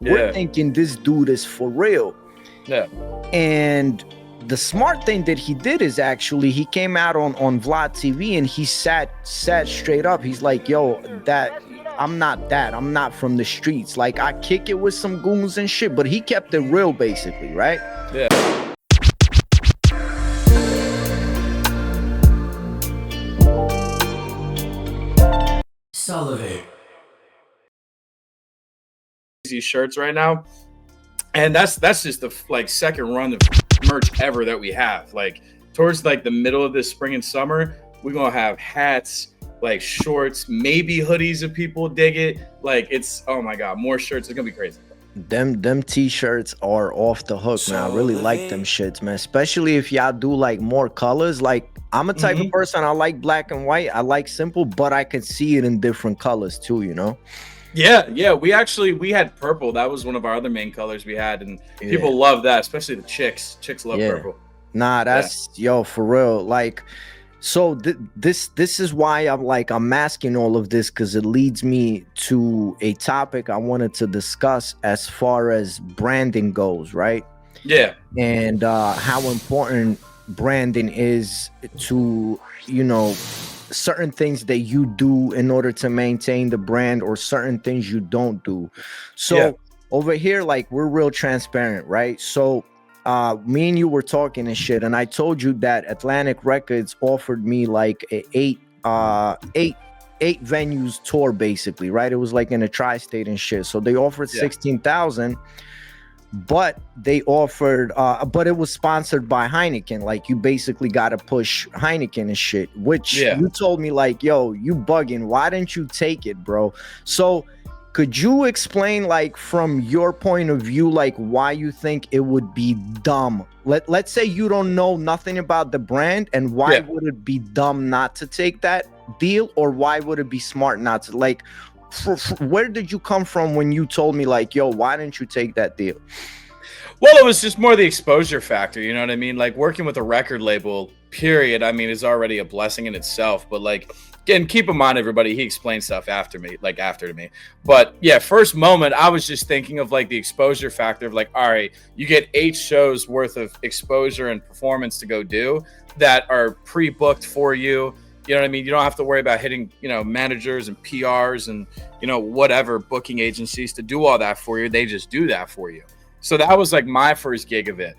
we're thinking this dude is for real. Yeah. And the smart thing that he did is actually he came out on Vlad TV and he sat straight up. He's like, yo, I'm not from the streets. Like, I kick it with some goons and shit, but he kept it real basically, right? Yeah. SouLivate. These shirts right now, and that's just the like second run of merch ever that we have. Like towards like the middle of this spring and summer, we're gonna have hats, like shorts, maybe hoodies if people dig it. Like it's, oh my god, more shirts. It's gonna be crazy. Them t-shirts are off the hook, man. I really like them shits, man, especially if y'all do like more colors. Like, I'm a type of person, I like black and white, I like simple, but I can see it in different colors too, you know? Yeah, we had purple. That was one of our other main colors we had, and people love that, especially the chicks love purple. Nah, that's yo, for real. Like, so this is why I'm asking all of this, because it leads me to a topic I wanted to discuss as far as branding goes, right? Yeah. And how important branding is to, you know, certain things that you do in order to maintain the brand, or certain things you don't do. So over here, like, we're real transparent, right? So me and you were talking and shit, and I told you that Atlantic Records offered me like a eight venues tour basically, right? It was like in a tri-state and shit. So they offered 16,000, but they offered but it was sponsored by Heineken. Like, you basically got to push Heineken and shit, which you told me like, yo, you bugging, why didn't you take it, bro? So could you explain, like, from your point of view, like, why you think it would be dumb? Let's say you don't know nothing about the brand, and why would it be dumb not to take that deal, or why would it be smart not to? Like, where did you come from when you told me like, yo, why didn't you take that deal? Well, it was just more the exposure factor, you know what I mean? Like, working with a record label, period, I mean, is already a blessing in itself. But like, again, keep in mind, everybody, he explained stuff after to me. But yeah, first moment, I was just thinking of like the exposure factor of like, all right, you get 8 shows worth of exposure and performance to go do that are pre-booked for you. You know what I mean? You don't have to worry about hitting, you know, managers and PRs and, you know, whatever booking agencies to do all that for you. They just do that for you. So that was like my first gig of it,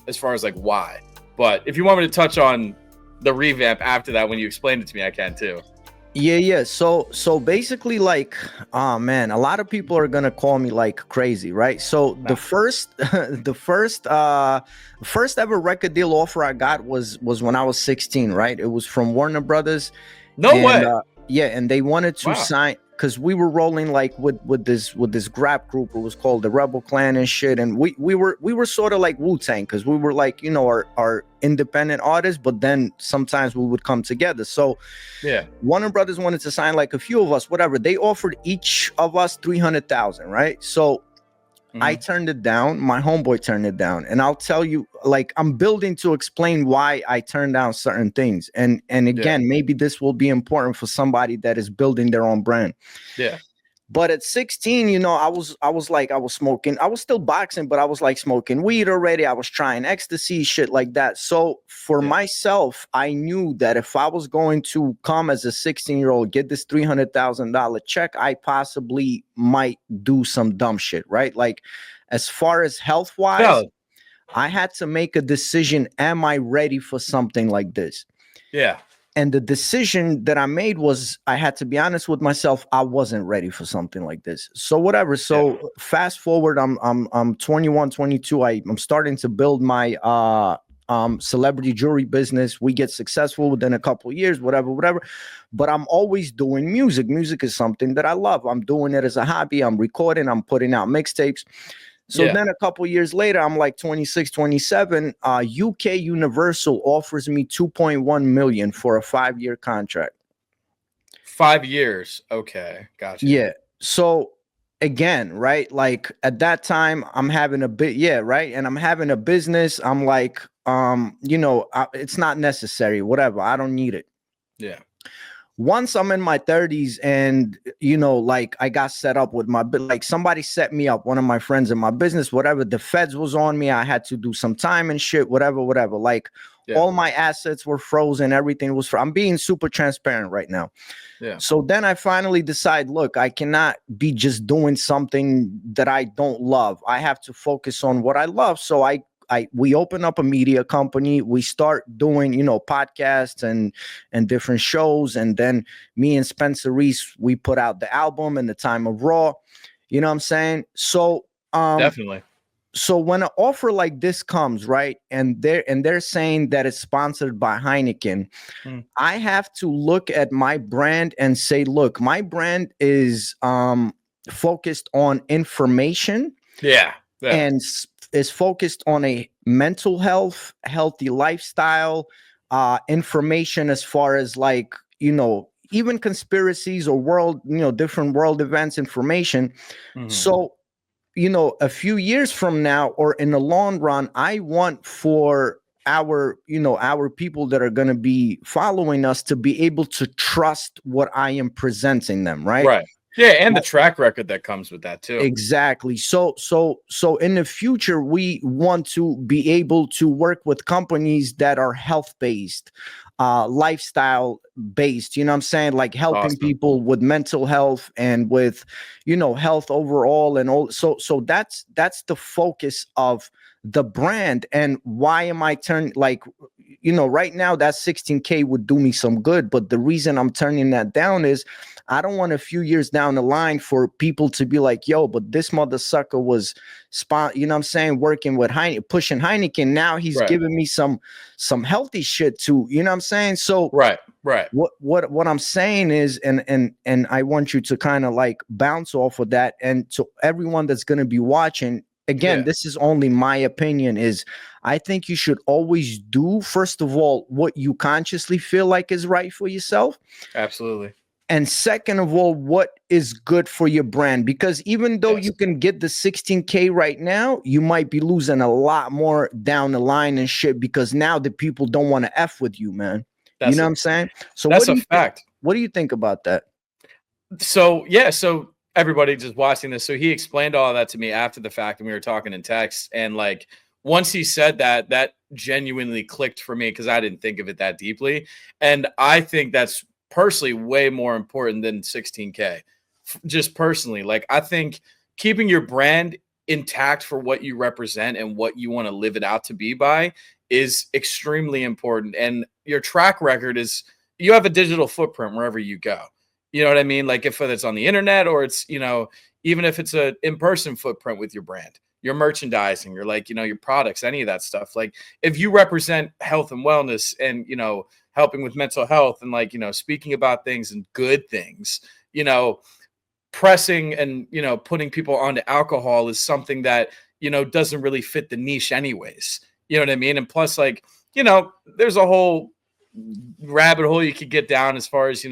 as far as like why. But if you want me to touch on the revamp after that, when you explained it to me, I can too. Yeah. So basically, like, oh man, a lot of people are gonna call me like crazy, right? So the first ever record deal offer I got was when I was 16, right? It was from Warner Brothers. No way. And they wanted to sign, because we were rolling like with this rap group. It was called the Rebel Clan and shit, and we were sort of like Wu-Tang, because we were like, you know, our independent artists, but then sometimes we would come together. So Warner Brothers wanted to sign like a few of us, whatever. They offered each of us 300,000, right? So I turned it down. My homeboy turned it down, and I'll tell you, like, I'm building to explain why I turned down certain things. And again, maybe this will be important for somebody that is building their own brand. Yeah. But at 16, you know, I was smoking. I was still boxing, but I was like smoking weed already. I was trying ecstasy, shit like that. So for myself, I knew that if I was going to come as a 16-year-old, get this $300,000 check, I possibly might do some dumb shit, right? Like, as far as health-wise, I had to make a decision. Am I ready for something like this? Yeah. And the decision that I made was, I had to be honest with myself. I wasn't ready for something like this. So whatever. So fast forward, I'm 21, 22. I'm starting to build my celebrity jewelry business. We get successful within a couple of years, whatever. But I'm always doing music. Music is something that I love. I'm doing it as a hobby. I'm recording. I'm putting out mixtapes. So then a couple years later, I'm like 26, 27. UK Universal offers me 2.1 million for a 5-year contract. 5 years. Okay. Gotcha. Yeah. So again, right? Like, at that time, I'm having a bit, right? And I'm having a business. I'm like, you know, it's not necessary, whatever. I don't need it. Yeah. once I'm in my 30s and, like I got set up with like somebody set me up, one of my friends in my business, whatever, the feds was on me. I had to do some time and shit, whatever. Like all my assets were frozen. Everything was, I'm being super transparent right now. Yeah. So then I finally decide, look, I cannot be just doing something that I don't love. I have to focus on what I love. So we open up a media company. We start doing, podcasts and different shows. And then me and Spencer Reese, we put out the album In the Time of Raw. You know what I'm saying? So definitely. So when an offer like this comes, right, and they're saying that it's sponsored by Heineken, I have to look at my brand and say, look, my brand is focused on information. Yeah. And is focused on a mental health, healthy lifestyle, information as far as like, even conspiracies or world, different world events information. So, a few years from now or in the long run, I want for our people that are going to be following us to be able to trust what I am presenting them, right? Right. Yeah, and the track record that comes with that too. Exactly. So in the future, we want to be able to work with companies that are health based, lifestyle based. You know what I'm saying? Like helping people with mental health and with, health overall and all. So that's the focus of the brand. And why am I turning like, right now that 16K would do me some good, but the reason I'm turning that down is I don't want a few years down the line for people to be like, yo, but this mother sucker was working with Heineken, pushing Heineken. Now he's giving me some healthy shit too. You know what I'm saying? So right. What I'm saying is, and I want you to kind of like bounce off of that. And to everyone that's going to be watching, again, this is only my opinion, is I think you should always do, first of all, what you consciously feel like is right for yourself. Absolutely. And second of all, what is good for your brand? Because even though you can get the 16K right now, you might be losing a lot more down the line and shit, because now the people don't want to F with you, man. You know what I'm saying? So that's a fact. What do you think about that? So, so everybody just watching this. So he explained all of that to me after the fact, and we were talking in text. And like, once he said that, that genuinely clicked for me, because I didn't think of it that deeply. And I think that's personally way more important than 16K. Just personally, like, I think keeping your brand intact for what you represent and what you want to live it out to be by is extremely important. And your track record is, you have a digital footprint wherever you go. You know what I mean? Like, if it's on the internet or it's, even if it's a in-person footprint with your brand, your merchandising, or like, your products, any of that stuff. Like, if you represent health and wellness and, helping with mental health and like, speaking about things and good things, pressing and, putting people onto alcohol is something that, doesn't really fit the niche anyways. You know what I mean? And plus, like, there's a whole rabbit hole you could get down as far as,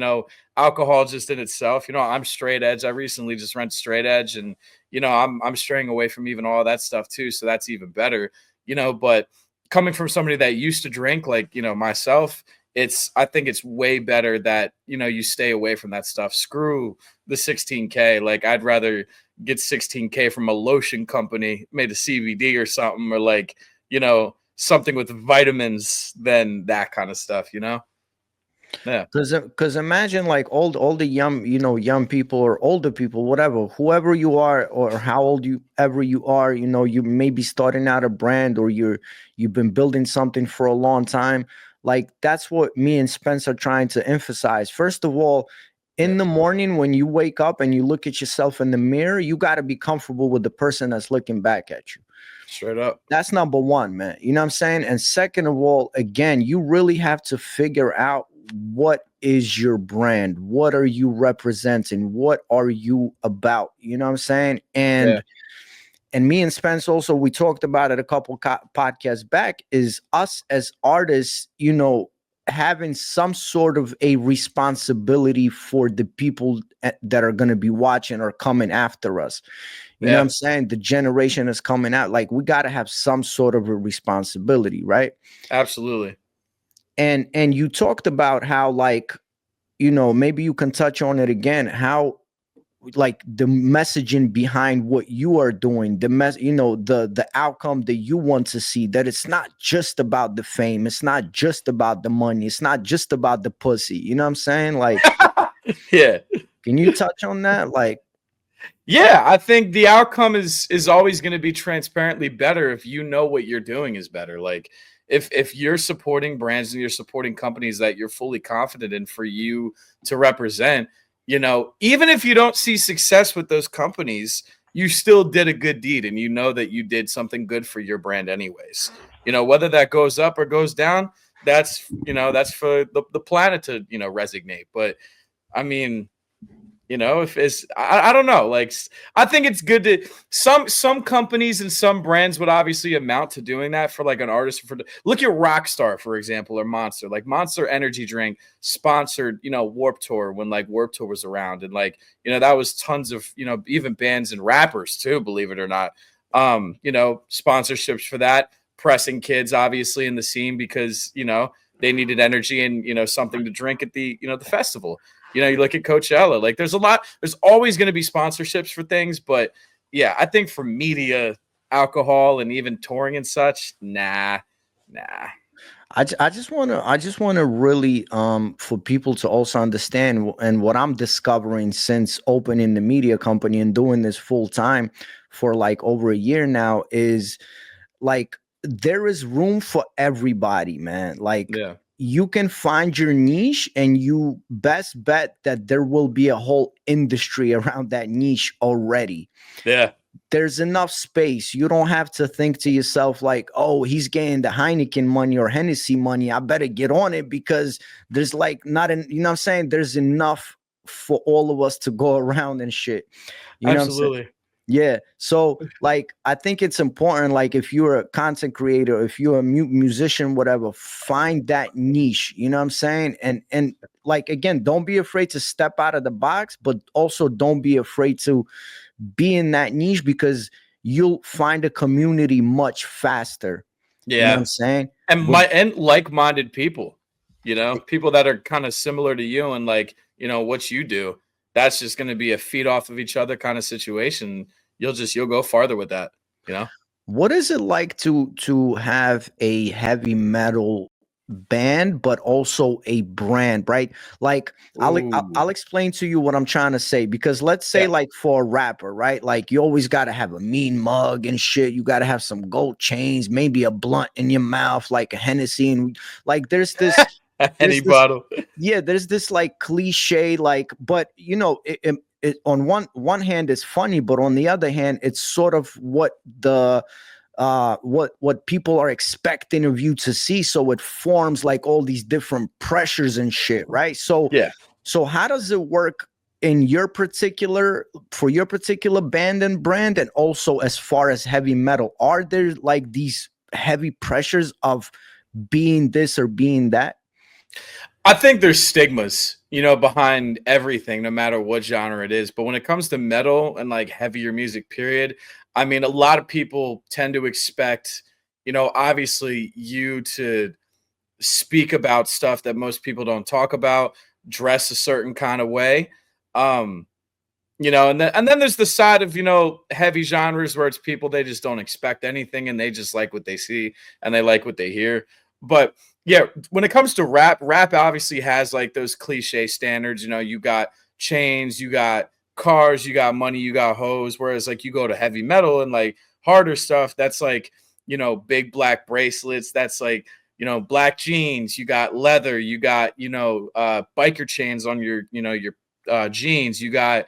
alcohol just in itself. I'm straight edge. I recently just went straight edge, and, I'm straying away from even all that stuff too. So that's even better, but coming from somebody that used to drink, like, myself, I think it's way better that, you stay away from that stuff. Screw the 16K. Like, I'd rather get 16K from a lotion company made of CBD or something, or like, something with vitamins than that kind of stuff, Yeah. Because imagine like all the young, young people or older people, whatever, whoever you are, or how old you are, you may be starting out a brand, or you've been building something for a long time. Like, that's what me and Spence are trying to emphasize. First of all, in the morning when you wake up and you look at yourself in the mirror, you got to be comfortable with the person that's looking back at you. Straight up. That's number one, man. You know what I'm saying? And second of all, again, you really have to figure out, what is your brand? What are you representing? What are you about? You know what I'm saying? And me and Spence also, we talked about it a couple podcasts back, is us as artists, having some sort of a responsibility for the people that are going to be watching or coming after us. You know what I'm saying? The generation is coming out. Like, we got to have some sort of a responsibility, right? Absolutely. And you talked about how, like, maybe you can touch on it again, how like the messaging behind what you are doing, the outcome that you want to see, that it's not just about the fame, it's not just about the money, it's not just about the pussy, you know what I'm saying? Like, Yeah. can you touch on that? Like, yeah, I think the outcome is always going to be transparently better if you know what you're doing is better. Like if you're supporting brands and you're supporting companies that you're fully confident in for you to represent, even if you don't see success with those companies, you still did a good deed and you know that you did something good for your brand anyways. Whether that goes up or goes down, that's for the planet to, resignate. But I mean, if it's I don't know, like I think it's good to some companies and some brands would obviously amount to doing that for like an artist. For look at Rockstar, for example, or Monster. Like Monster Energy Drink sponsored Warped Tour when like Warped Tour was around, and like that was tons of even bands and rappers too, believe it or not, sponsorships for that, pressing kids obviously in the scene because they needed energy and something to drink at the the festival. You look at Coachella, like there's always going to be sponsorships for things. But yeah, I think for media, alcohol, and even touring and such, nah. I just want to really for people to also understand, and what I'm discovering since opening the media company and doing this full time for like over a year now, is like there is room for everybody, man. Like, Yeah. you can find your niche, and you best bet that there will be a whole industry around that niche already. Yeah. There's enough space. You don't have to think to yourself like, oh, he's getting the Heineken money or Hennessy money, I better get on it, because there's like not an, you know what I'm saying? There's enough for all of us to go around and shit. You know what I'm saying? Absolutely. Yeah. So like, I think it's important, like if you're a content creator, if you're a musician, whatever, find that niche, you know what I'm saying? And like, again, don't be afraid to step out of the box, but also don't be afraid to be in that niche, because you'll find a community much faster. Yeah. You know what I'm saying? And like-minded people, people that are kind of similar to you and like, what you do. That's just going to be a feed off of each other kind of situation. You'll go farther with that, What is it like to have a heavy metal band but also a brand, right? Like, I'll explain to you what I'm trying to say, because let's say like for a rapper, right? Like, you always got to have a mean mug and shit. You got to have some gold chains, maybe a blunt in your mouth, like a Hennessy, and like there's this bottle. Yeah, there's this like cliche, like, but it on one hand is funny, but on the other hand, it's sort of what the what people are expecting of you to see. So it forms like all these different pressures and shit, right? So yeah. So how does it work in your particular band and brand, and also as far as heavy metal? Are there like these heavy pressures of being this or being that? I think there's stigmas, behind everything, no matter what genre it is. But when it comes to metal and like heavier music, period, I mean, a lot of people tend to expect, obviously you to speak about stuff that most people don't talk about, dress a certain kind of way. And then there's the side of, heavy genres where it's people, they just don't expect anything and they just like what they see and they like what they hear. But yeah, when it comes to rap obviously has like those cliche standards. You got chains, you got cars, you got money, you got hoes. Whereas like you go to heavy metal and like harder stuff, that's like, big black bracelets. That's like, black jeans, you got leather, you got, biker chains on your, your jeans, you got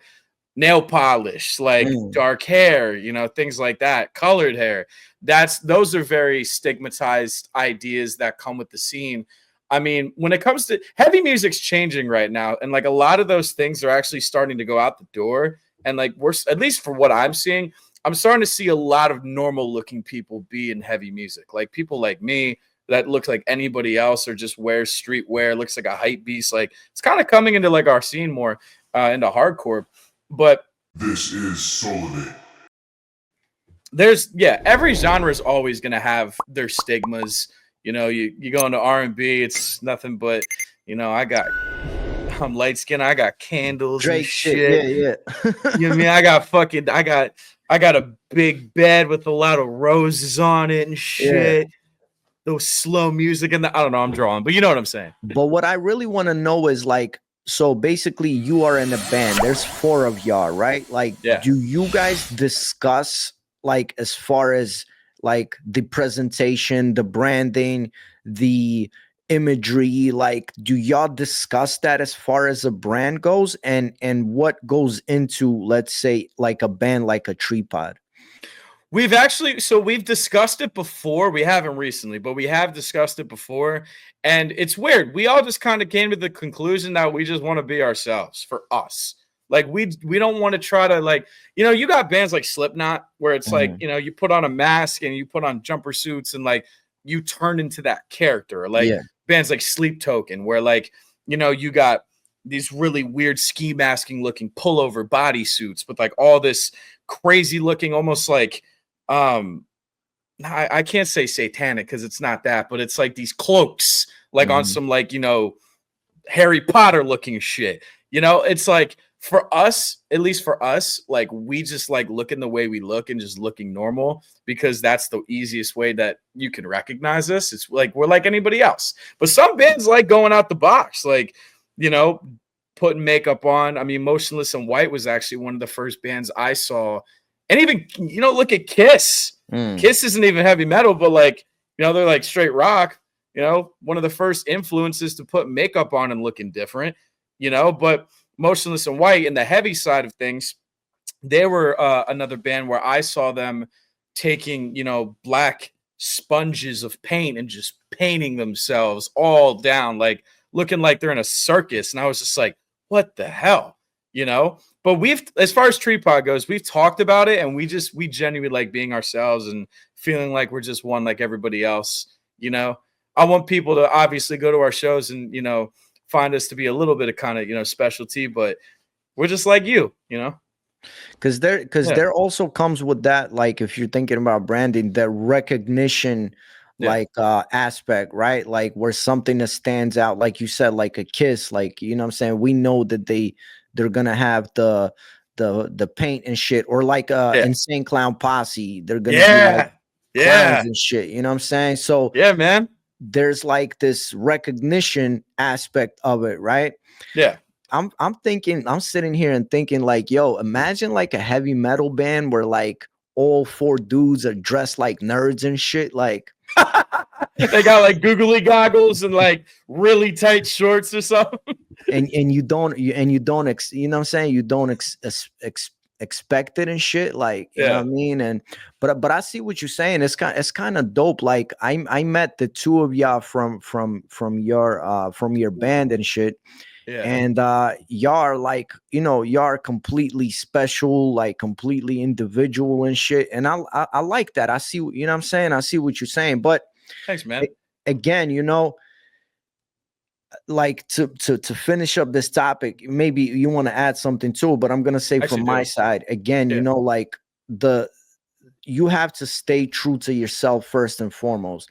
nail polish, like dark hair, things like that, colored hair. Those are very stigmatized ideas that come with the scene. I mean, when it comes to heavy music's changing right now, and like a lot of those things are actually starting to go out the door. And like we're, at least for what I'm seeing, I'm starting to see a lot of normal looking people be in heavy music. Like people like me that looks like anybody else, or just wears streetwear, looks like a hype beast. Like it's kind of coming into like our scene more into hardcore. But this is SouLivate. Every genre is always going to have their stigmas. You go into R&B, it's nothing but, I got I'm light skinned. I got candles and Drake shit. shit. Yeah. You know what I mean? I got a big bed with a lot of roses on it and shit. Those slow music and I don't know, I'm drawing, but you know what I'm saying. But what I really want to know is like, so basically you are in a band. There's 4 of y'all, right? Like, do you guys discuss like as far as like the presentation, the branding, the imagery, like do y'all discuss that as far as a brand goes, and what goes into, let's say, like a band like a Tripod? We've discussed it before. We haven't recently, but we have discussed it before. And it's weird. We all just kind of came to the conclusion that we just want to be ourselves for us. Like we don't want to try to like, you know, you got bands like Slipknot where it's like, you know, you put on a mask and you put on jumper suits and like you turn into that character. Like bands like Sleep Token where like, you know, you got these really weird ski masking looking pullover bodysuits with like all this crazy looking, almost like I can't say satanic because it's not that, but it's like these cloaks, like on some like, you know, Harry Potter looking shit. You know, it's like for us, at least for us, like we just like looking the way we look and just looking normal because that's the easiest way that you can recognize us. It's like we're like anybody else. But some bands like going out the box, like, you know, putting makeup on. I mean, Motionless in White was actually one of the first bands I saw. And even, you know, look at Kiss. Kiss isn't even heavy metal, but like, you know, they're like straight rock, you know, one of the first influences to put makeup on and looking different, you know, but Motionless in White in the heavy side of things, they were another band where I saw them taking, you know, black sponges of paint and just painting themselves all down, like looking like they're in a circus. And I was just like, what the hell, you know? But as far as Tripod goes, we've talked about it and we genuinely like being ourselves and feeling like we're just one like everybody else, you know? I want people to obviously go to our shows and, you know, find us to be a little bit of kind of, you know, specialty, but we're just like you know? Because there also comes with that, like if you're thinking about branding, the recognition like aspect, right? Like where something that stands out, like you said, like a Kiss, like, you know what I'm saying? We know that they're gonna have the paint and shit, or like Insane Clown Posse, they're gonna be like clowns and shit, you know what I'm saying? So man, there's like this recognition aspect of it, right? I'm thinking, I'm sitting here and thinking like, yo, imagine like a heavy metal band where like all 4 dudes are dressed like nerds and shit, like they got like googly goggles and like really tight shorts or something. and you don't you know what I'm saying, you don't expect it and shit, like, you know what I mean? And but I see what you're saying. It's kind of dope. Like I met the 2 of y'all from your band and shit. And y'all are like, you know, y'all are completely special, like completely individual and shit. And I like that. I see, you know what I'm saying? I see what you're saying. But thanks, man. Again, you know, like to finish up this topic, maybe you want to add something too, but I'm gonna say from my side again, you know, like you have to stay true to yourself first and foremost.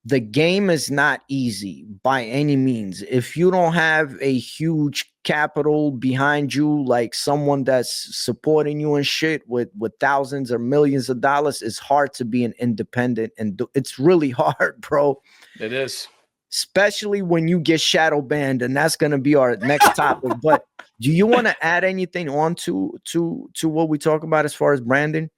The game is not easy by any means. If you don't have a huge capital behind you, like someone that's supporting you and shit with thousands or millions of dollars, it's hard to be an independent, and it's really hard, bro. It is. Especially when you get shadow banned, and that's going to be our next topic. But do you want to add anything on to what we talk about as far as branding?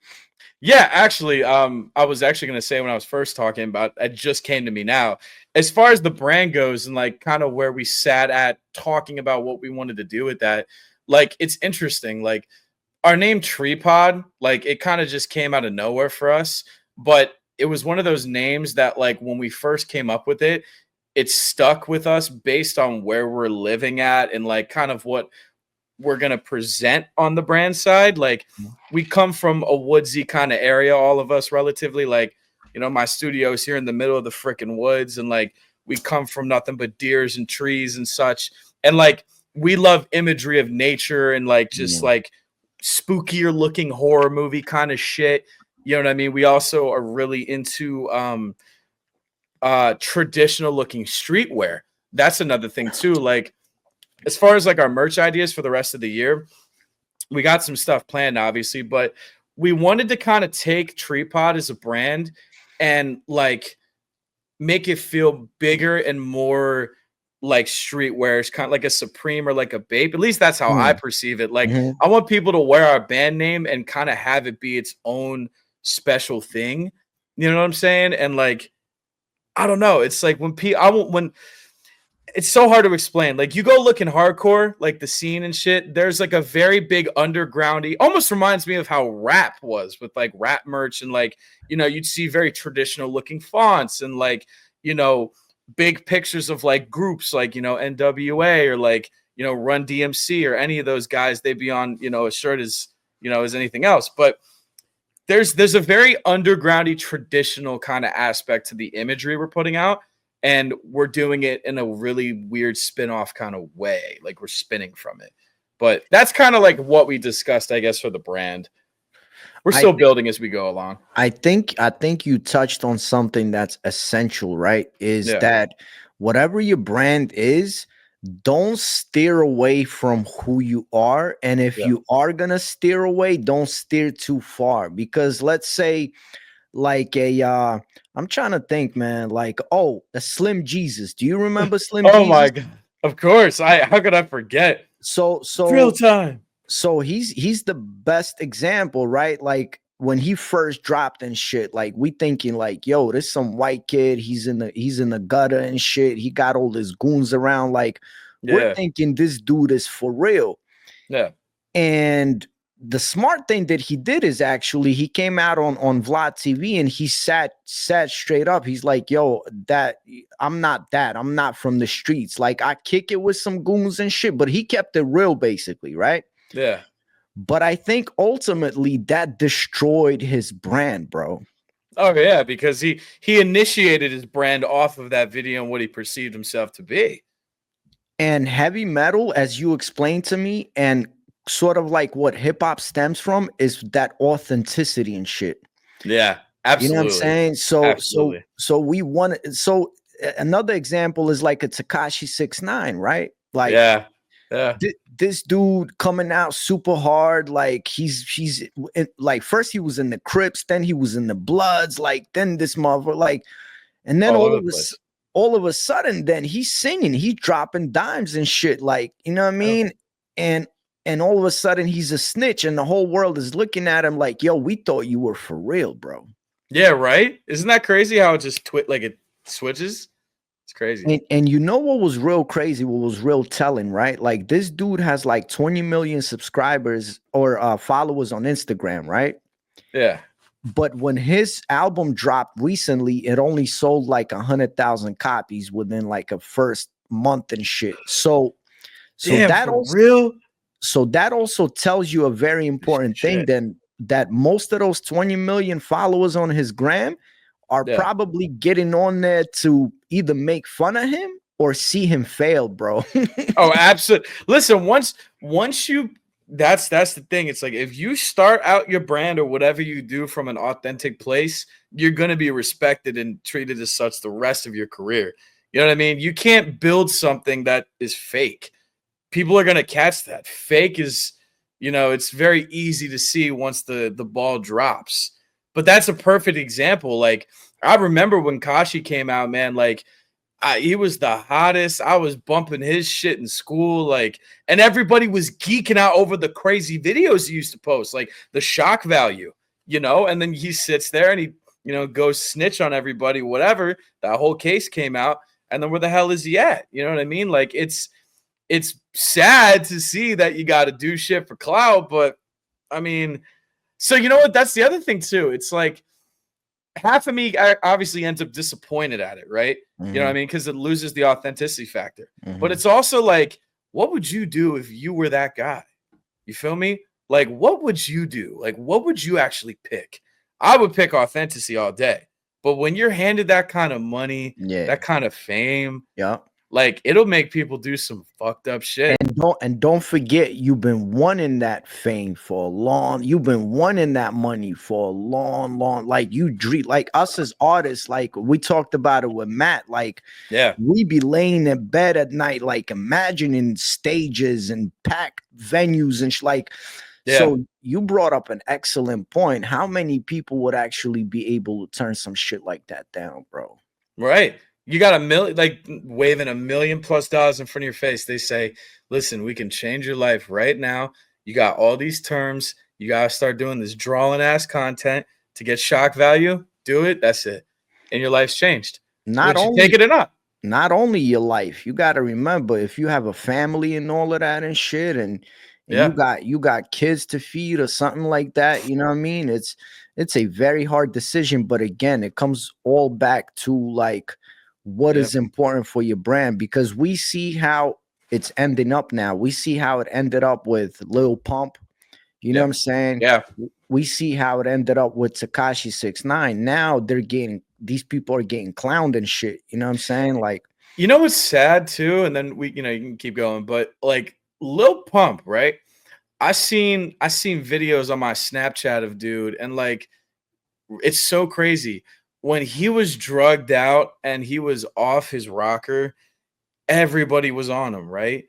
Yeah, actually, I was actually going to say when I was first talking about, it just came to me now. As far as the brand goes and like kind of where we sat at talking about what we wanted to do with that, like it's interesting. Like our name Tripod, like it kind of just came out of nowhere for us, but it was one of those names that like when we first came up with it, it stuck with us based on where we're living at and like kind of what we're going to present on the brand side. Like we come from a woodsy kind of area, all of us relatively, like, you know, my studio is here in the middle of the freaking woods. And like, we come from nothing but deers and trees and such. And like, we love imagery of nature and like, just like spookier looking horror movie kind of shit. You know what I mean? We also are really into, traditional looking streetwear. That's another thing too. Like as far as like our merch ideas for the rest of the year, we got some stuff planned, obviously, but we wanted to kind of take Tripod as a brand and like make it feel bigger and more like streetwear. It's kind of like a Supreme or like a Bape. At least that's how I perceive it. Like I want people to wear our band name and kind of have it be its own special thing. You know what I'm saying? And like, I don't know. It's like when it's so hard to explain. Like you go look in hardcore, like the scene and shit, there's like a very big undergroundy, almost reminds me of how rap was with like rap merch and like, you know, you'd see very traditional looking fonts and like, you know, big pictures of like groups like, you know, NWA or like, you know, Run DMC or any of those guys, they'd be on, you know, a shirt as, you know, as anything else. But there's a very undergroundy traditional kind of aspect to the imagery we're putting out. And we're doing it in a really weird spin-off kind of way. Like we're spinning from it. But that's kind of like what we discussed, I guess, for the brand. We're still building as we go along. I think you touched on something that's essential, right? Is that whatever your brand is, don't steer away from who you are. And if you are going to steer away, don't steer too far. Because let's say like I'm trying to think, man, like, a Slim Jesus. Do you remember Slim Jesus? Oh my God. Of course. How could I forget? So real time. So he's the best example, right? Like when he first dropped and shit, like we thinking like, yo, this some white kid, he's in the gutter and shit. He got all his goons around. Like we're thinking this dude is for real. Yeah. And the smart thing that he did is actually he came out on Vlad TV and he sat straight up. He's like, yo, I'm not from the streets. Like I kick it with some goons and shit, but he kept it real basically, right? Yeah. But I think ultimately that destroyed his brand, bro. Oh yeah, because he initiated his brand off of that video and what he perceived himself to be. And heavy metal, as you explained to me, and sort of like what hip hop stems from is that authenticity and shit. Yeah, absolutely. You know what I'm saying? Absolutely. So we want it. So another example is like a Tekashi 6ix9ine, right? Like, yeah. This dude coming out super hard. Like he's like, first he was in the Crips, then he was in the Bloods, like then this mother, like, and then all of a sudden, then he's singing, he's dropping dimes and shit, like, you know what I mean? And all of a sudden he's a snitch and the whole world is looking at him like, yo, we thought you were for real, bro. Yeah, right? Isn't that crazy how it just it switches? It's crazy. And you know what was real crazy, what was real telling, right? Like this dude has like 20 million subscribers or followers on Instagram, right? Yeah. But when his album dropped recently, it only sold like 100,000 copies within like a first month and shit. So damn, that for also real. So that also tells you a very important thing then, that most of those 20 million followers on his gram are probably getting on there to either make fun of him or see him fail, bro. Oh, absolutely. Listen, once you that's the thing. It's like if you start out your brand or whatever you do from an authentic place, you're going to be respected and treated as such the rest of your career. You know what I mean? You can't build something that is fake. People are going to catch that. Fake is, you know, it's very easy to see once the ball drops. But that's a perfect example. Like, I remember when Kashi came out, man, like, he was the hottest. I was bumping his shit in school, like, and everybody was geeking out over the crazy videos he used to post, like the shock value, you know. And then he sits there and he, you know, goes snitch on everybody, whatever. That whole case came out, and then where the hell is he at? You know what I mean? Like, it's sad to see that you got to do shit for clout, but I mean, so you know what? That's the other thing too. It's like, half of me obviously ends up disappointed at it, right? You know what I mean? Because it loses the authenticity factor. But it's also like, what would you do if you were that guy? You feel me? Like, what would you do? Like, what would you actually pick? I would pick authenticity all day. But when you're handed that kind of money, that kind of fame, like it'll make people do some fucked up shit. And don't forget, you've been wanting that fame for a long. You've been wanting that money for a long. Like you dream, like us as artists. Like we talked about it with Matt. Like we be laying in bed at night, like imagining stages and packed venues and like. So you brought up an excellent point. How many people would actually be able to turn some shit like that down, bro? Right. You got $1 million, like waving $1 million+ in front of your face. They say, listen, we can change your life right now. You got all these terms. You got to start doing this drawing ass content to get shock value. Do it. That's it. And your life's changed. Not only take it or not. Not only your life, you got to remember if you have a family and all of that and shit, and you got kids to feed or something like that, you know what I mean? It's a very hard decision, but again, it comes all back to like what is important for your brand, because we see how it's ending up now. We see how it ended up with Lil Pump. You know what I'm saying? Yeah. We see how it ended up with Tekashi 6ix9ine. Now these people are getting clowned and shit. You know what I'm saying? Like, you know what's sad too? And then you can keep going, but like Lil Pump, right? I seen videos on my Snapchat of dude, and like it's so crazy. When he was drugged out and he was off his rocker, everybody was on him, right?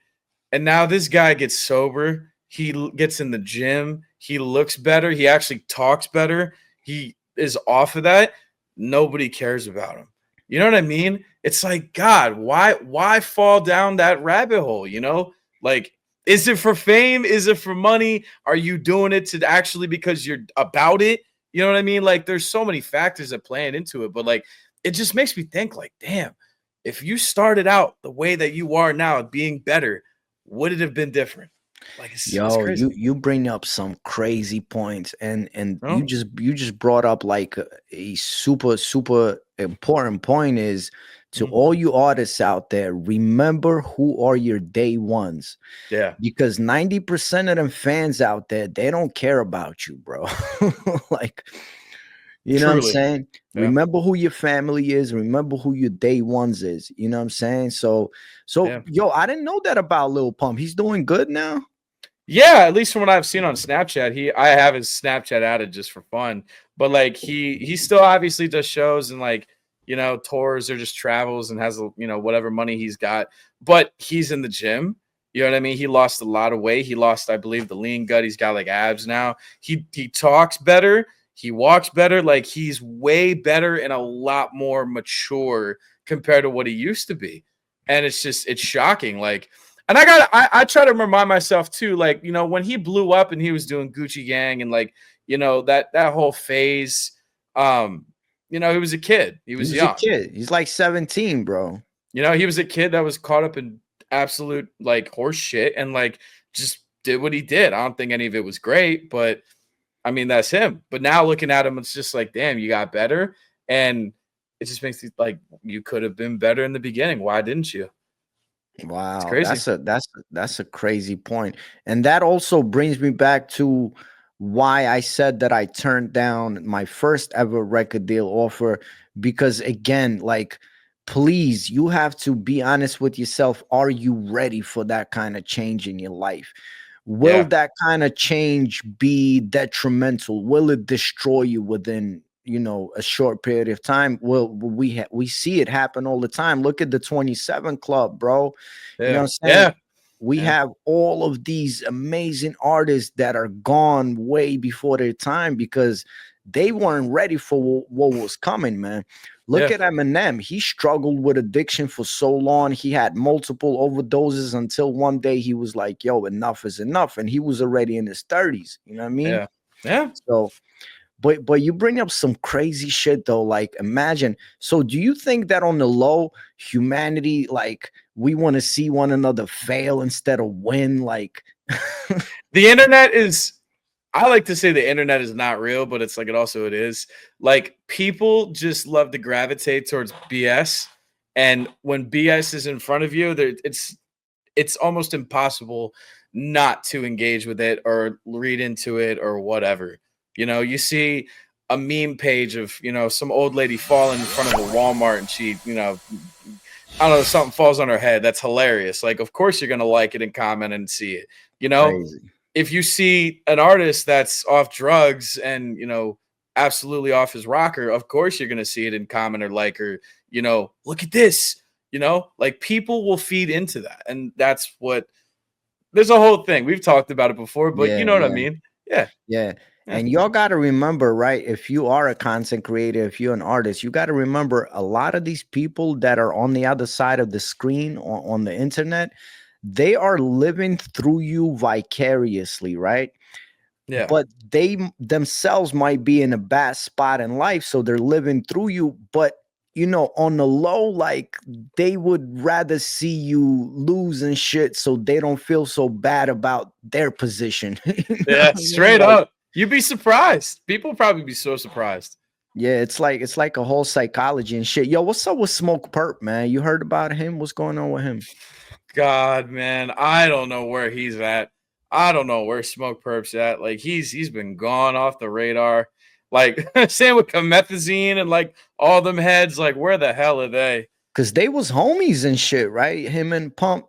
And now this guy gets sober. He gets in the gym. He looks better. He actually talks better. He is off of that. Nobody cares about him. You know what I mean? It's like, God, why fall down that rabbit hole? You know, like, is it for fame? Is it for money? Are you doing it to actually because you're about it? You know what I mean? Like, there's so many factors that play into it, but like, it just makes me think like, damn, if you started out the way that you are now, being better, would it have been different? Like, it's crazy. you bring up some crazy points, and you just brought up like a super important point is to all you artists out there, remember who are your day ones. Yeah. Because 90% of them fans out there, they don't care about you, bro. Like, you know what I'm saying? Yeah. Remember who your family is. Remember who your day ones is. You know what I'm saying? So yo, I didn't know that about Lil Pump. He's doing good now. Yeah, at least from what I've seen on Snapchat. I have his Snapchat added just for fun. But like he still obviously does shows and like, you know, tours or just travels and has, you know, whatever money he's got. But he's in the gym. You know what I mean? He lost a lot of weight. He lost, I believe, the lean gut. He's got like abs now. He talks better. He walks better. Like, he's way better and a lot more mature compared to what he used to be. And it's shocking. Like, and I try to remind myself too, like, you know, when he blew up and he was doing Gucci Gang and like, you know, that whole phase, you know, he was a kid. He was young. A kid. He's like 17, bro. You know, he was a kid that was caught up in absolute like horse shit and like just did what he did. I don't think any of it was great, but I mean, that's him. But now looking at him, it's just like, damn, you got better. And it just makes you like, you could have been better in the beginning. Why didn't you? Wow. It's crazy. That's a crazy point. And that also brings me back to why I said that I turned down my first ever record deal offer, because again, like, please, you have to be honest with yourself. Are you ready for that kind of change in your life? Will that kind of change be detrimental? Will it destroy you within, you know, a short period of time? Well, we see it happen all the time. Look at the 27 Club, bro. You know what I'm saying? Yeah. We have all of these amazing artists that are gone way before their time because they weren't ready for what was coming, man. Look at Eminem. He struggled with addiction for so long. He had multiple overdoses until one day he was like, yo, enough is enough. And he was already in his 30s. You know what I mean? Yeah. So, but you bring up some crazy shit though. Like, imagine. So do you think that on the low, humanity, like, we want to see one another fail instead of win? Like, the internet is, I like to say the internet is not real, but it's like, it is. Like, people just love to gravitate towards BS. And when BS is in front of you, it's almost impossible not to engage with it or read into it or whatever. You know, you see a meme page of, you know, some old lady falling in front of a Walmart and she, you know, I don't know, something falls on her head. That's hilarious. Like, of course you're gonna like it and comment and see it. You know, Crazy. if you see an artist that's off drugs and absolutely off his rocker, of course you're gonna see it and comment or like, or look at this. Like, people will feed into that, and that's what. There's a whole thing. We've talked about it before, but you know what I mean? Yeah. Yeah. And y'all got to remember, right? If you are a content creator, if you're an artist, you got to remember a lot of these people that are on the other side of the screen on the internet, they are living through you vicariously, right? Yeah. But they themselves might be in a bad spot in life. So they're living through you. But on the low, like, they would rather see you lose and shit so they don't feel so bad about their position. Yeah, straight up. You'd be surprised. People probably be so surprised. Yeah, it's like a whole psychology and shit. Yo, what's up with Smoke Perp, man? You heard about him? What's going on with him? God, man, I don't know where he's at. I don't know where Smoke Perp's at. Like, he's been gone off the radar. Like, same with Comethazine and like all them heads. Like, where the hell are they? Because they was homies and shit, right? Him and Pump.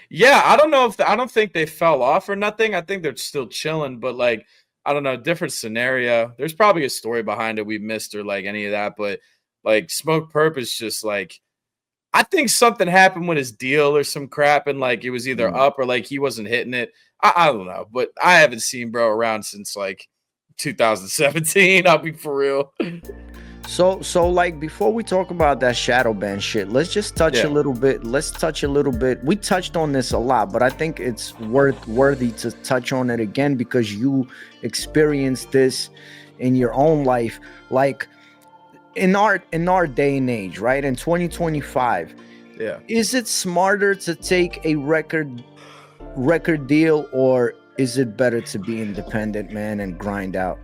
Yeah, I don't know if I don't think they fell off or nothing. I think they're still chilling, but like, I don't know, different scenario. There's probably a story behind it we missed or like any of that, but like Smoke Perp is just like, I think something happened with his deal or some crap, and like it was either up or like he wasn't hitting it. I don't know, but I haven't seen bro around since like 2017. I'll be for real. So like, before we talk about that shadow ban shit, let's just touch a little bit. Let's touch a little bit. We touched on this a lot, but I think it's worthy to touch on it again because you experienced this in your own life. Like, in our day and age, right? In 2025, is it smarter to take a record deal, or is it better to be independent, man, and grind out?